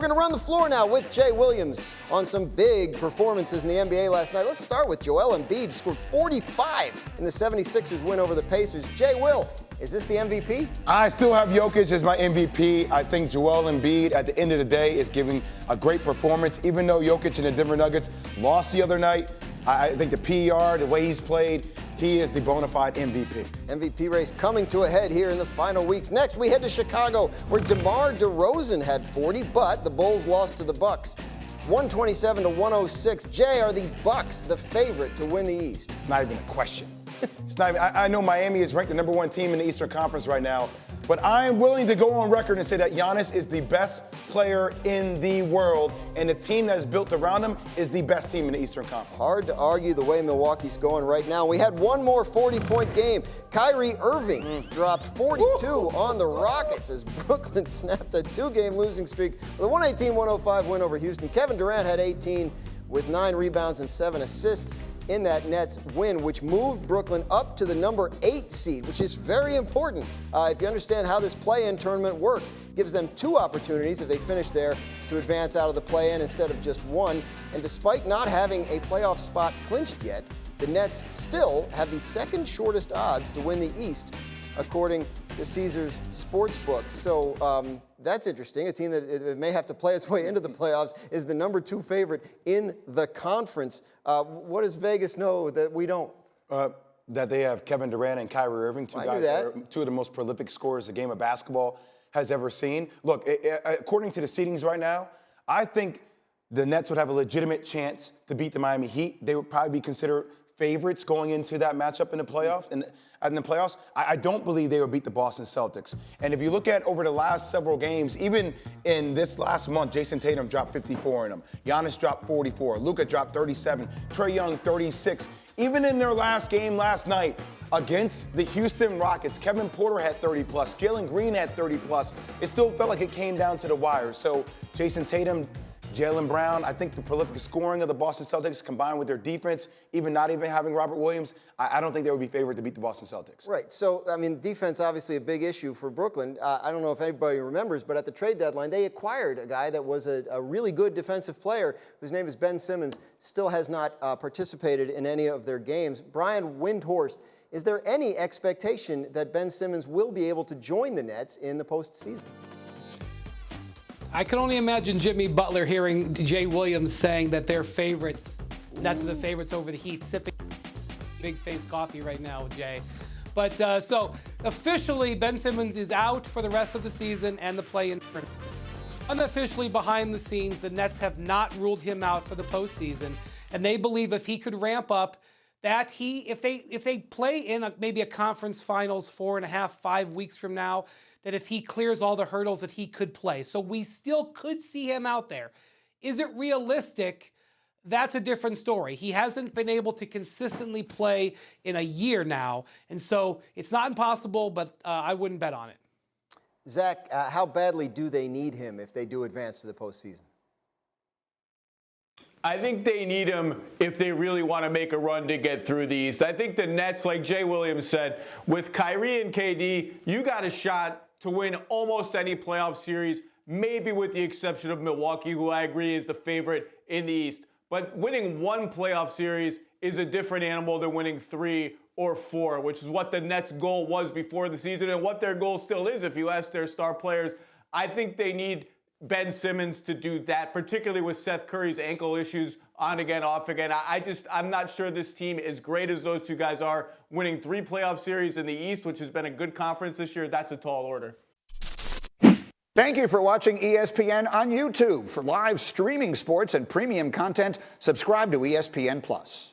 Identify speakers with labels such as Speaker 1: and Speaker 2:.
Speaker 1: We're going to run the floor now with Jay Williams on some big performances in the NBA last night. Let's start with Joel Embiid, scored 45 in the 76ers win over the Pacers. Jay Will, is this the MVP?
Speaker 2: I still have Jokic as my MVP. I think Joel Embiid, at the end of the day, is giving a great performance. Even though Jokic and the Denver Nuggets lost the other night, I think the PER, the way he's played, he is the bona fide MVP.
Speaker 1: MVP race coming to a head here in the final weeks. Next, we head to Chicago, where DeMar DeRozan had 40, but the Bulls lost to the Bucks. 127-106. Jay, are the Bucks the favorite to win the East?
Speaker 2: It's not even a question. It's not even, I know Miami is ranked the number one team in the Eastern Conference right now, but I am willing to go on record and say that Giannis is the best player in the world, and the team that is built around him is the best team in the Eastern Conference.
Speaker 1: Hard to argue the way Milwaukee's going right now. We had one more 40-point game. Kyrie Irving dropped 42 on the Rockets as Brooklyn snapped a two-game losing streak with a 118-105 win over Houston. Kevin Durant had 18 with 9 rebounds and 7 assists in that Nets win, which moved Brooklyn up to the number 8 seed, which is very important. If you understand how this play-in tournament works, gives them 2 opportunities if they finish there to advance out of the play-in instead of just 1. And despite not having a playoff spot clinched yet, the Nets still have the second shortest odds to win the East, according to Caesars Sportsbook. So that's interesting. A team that may have to play its way into the playoffs is the number 2 favorite in the conference. What does Vegas know that we don't?
Speaker 2: That they have Kevin Durant and Kyrie Irving, two guys that are 2 of the most prolific scorers the game of basketball has ever seen. Look, according to the seedings right now, I think the Nets would have a legitimate chance to beat the Miami Heat. They would probably be considered favorites going into that matchup in the playoffs. In the playoffs, I don't believe they would beat the Boston Celtics. And if you look at over the last several games, even in this last month, Jason Tatum dropped 54 in them. Giannis dropped 44. Luka dropped 37. Trae Young 36. Even in their last game last night against the Houston Rockets, Kevin Porter had 30 plus. Jalen Green had 30 plus. It still felt like it came down to the wire. So Jason Tatum, Jaylen Brown, I think the prolific scoring of the Boston Celtics combined with their defense, not even having Robert Williams, I don't think they would be favored to beat the Boston Celtics.
Speaker 1: Right. So, I mean, defense obviously a big issue for Brooklyn. I don't know if anybody remembers, but at the trade deadline, they acquired a guy that was a really good defensive player whose name is Ben Simmons, still has not participated in any of their games. Brian Windhorst, is there any expectation that Ben Simmons will be able to join the Nets in the postseason?
Speaker 3: I can only imagine Jimmy Butler hearing Jay Williams saying that they're favorites. That's the favorites over the Heat, sipping big face coffee right now, Jay. But so officially, Ben Simmons is out for the rest of the season and the play-in tournament. Unofficially, behind the scenes, the Nets have not ruled him out for the postseason, and they believe if he could ramp up, that if they play in maybe a conference finals 4.5, 5 weeks from now, that if he clears all the hurdles that he could play. So we still could see him out there. Is it realistic? That's a different story. He hasn't been able to consistently play in a year now. And so it's not impossible, but I wouldn't bet on it.
Speaker 1: Zach, how badly do they need him if they do advance to the postseason?
Speaker 4: I think they need him if they really want to make a run to get through the East. I think the Nets, like Jay Williams said, with Kyrie and KD, you got a shot to win almost any playoff series, maybe with the exception of Milwaukee, who I agree is the favorite in the East. But winning one playoff series is a different animal than winning 3 or 4, which is what the Nets' goal was before the season and what their goal still is if you ask their star players. I think they need Ben Simmons to do that, particularly with Seth Curry's ankle issues on again, off again. I'm not sure this team, as great as those two guys are, winning 3 playoff series in the East, which has been a good conference this year, that's a tall order.
Speaker 5: Thank you for watching ESPN on YouTube. For live streaming sports and premium content, subscribe to ESPN+.